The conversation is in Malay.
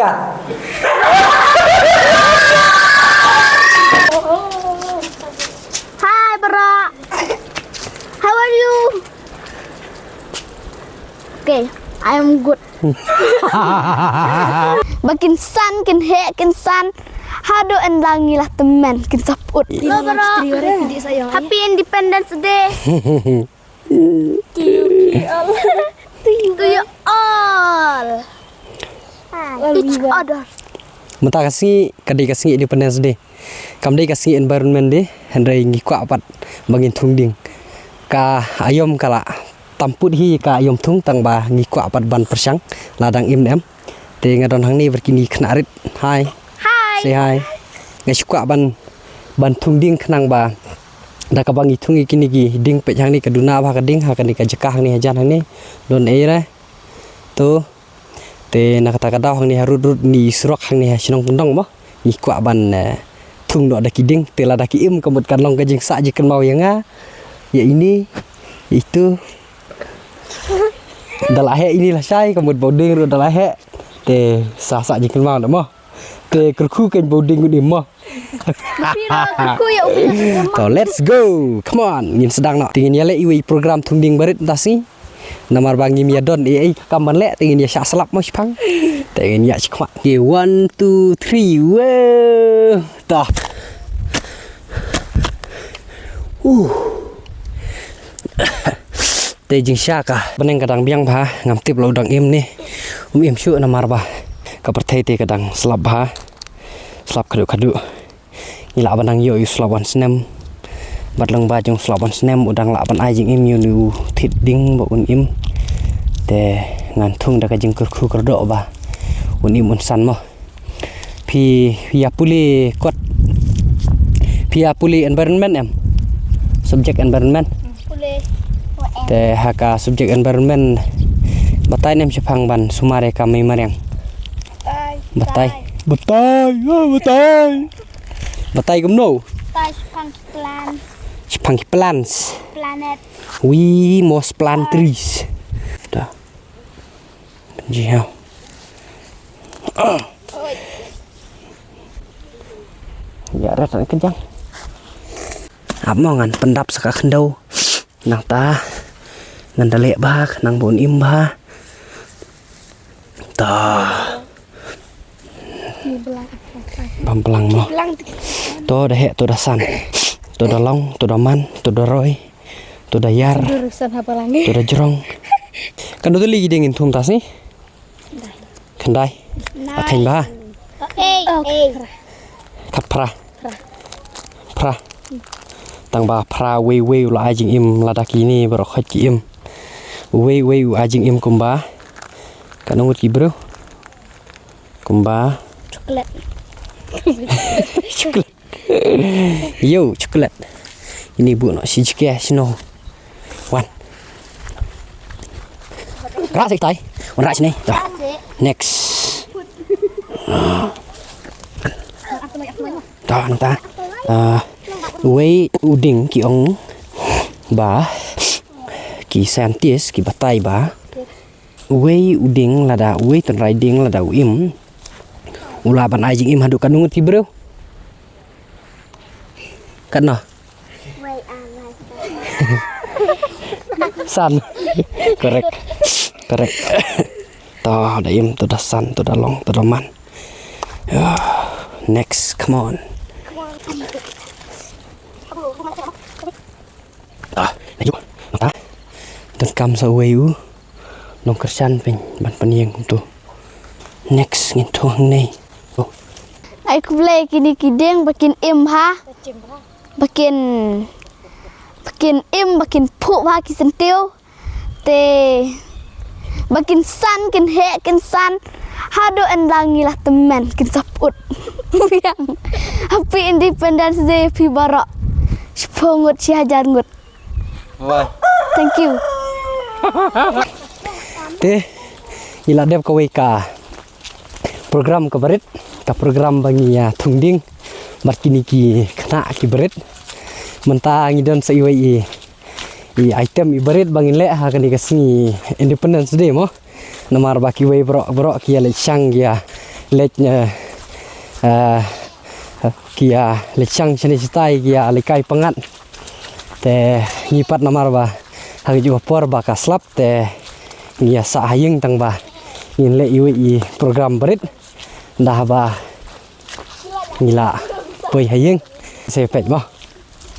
Cut. Hi, Bara. How are you? Okay, I am good. Bakin san, kin he, kin san. Hado and langi lah teman, kin saput. Hello, Bara. Happy Independence Day. To you all. Each other. Mata kasih kadai kasih independence day. Kam dai kasih environment day handai ngi kwa apat bangin thung ding. Ka ayom kala tamput hi ka ayom thung tang ba ngi kwa apat ban persang ladang im em. Te ngadon hang ni berkini knarit. Hi. Hi. Say hi. Ngai kwa ban thung ding khnang ba. Da ka bangi thung ikini gi ding pe hang ni kaduna ba ka ding ha ka ni ka jaka hang ni hajan hang ni don ei ra. Tu te nak kata kata hang ni harut ni surok hang ni sinong tundong mo ni kwa ban thung do da kiding te la da ki im kemut kan long kajing sa jikan mau yang ya ini itu dalahe inilah sai kemut boding ro dalahe te sa jikan mau mo te kerku kan boding ni mo so let's go come on ngin sedang no tingin yale iwi program thungding barit tasi namar bangi miadon ai kamban le tingin ya salap mo sipang tingin ya chikwa ki 1 2 3 wow ta te jing syaka beneng kadang biang ba ngam tip lo dang im ni im syu namar ba ka perthai te kadang slap ba slap kadu ila banang yo slawan snem bat lang ba jong slawan snem udang la ban ai jing im yu thit ding bo un im te ngan thung da ka jing kur do ba un im un san mo pi ya puli kot pi ya puli environment em subject environment Boleh. te haka subject environment batai nem chapang ban sumare kami mariang batai batai gumno Tai pang plan chapang plants planet. we must plant trees dah ji ha ya rat kejang amongan pendap saka kendau nang ta ngan dale ba nang bon im ba ta Pampelang mo. To dah hek, to dah san. To dah long, to dah man, to dah roy. To dah yar. To dah jerong. Kan tu lagi dingin thum tas ni. Kendai. Atain ba. Kat pra. Pra. Tang ba pra we la ajing im ladaki ni bro khat ki im. We ajing im kumba. Kan ngut ki bro. Kumba. Coklat. Yo, coklat. Ini bu nak si jike sino. Wan. Rak sik tai. Wan rak sini. Dah. Next. Dah nta. Wei uding ki ong ba ki scientist ki batai ba. Wei uding lada wei ton riding lada im. Ula ban ajing im haduk kanungut ki bro. Kan no. San. Correct. Toh da im to da san to da long to da man. Next, come on. Laju. Nata. Dan kam sa wayu. Nong kersan pen ban paniang tu. Next ngin tu hang nei. Aku boleh kini kideng bakin im ha. Bakin im bakin pu ha ki sentiu. Te bakin san kin he kin san. Hado en langi lah teman kin saput. Yang Happy Independence Day pi barak. Sepongut si hajar ngut. Wah. Thank you. Te ila dep ka weka. Program ka barit ka program bangi ya thungding markini ki khana ki barit menta ngidon sa iwai i item i barit bangin le ha kani kasni Independence Day mo namar baki wai bro ki ale chang ya leknya kia lecang jenis tai kia alikai pengat te nyipat namar ba hagi juga por ba kaslap te ngia sa hayeng tang ba in le i program berit dah ba ngila poi hayeng se pet mo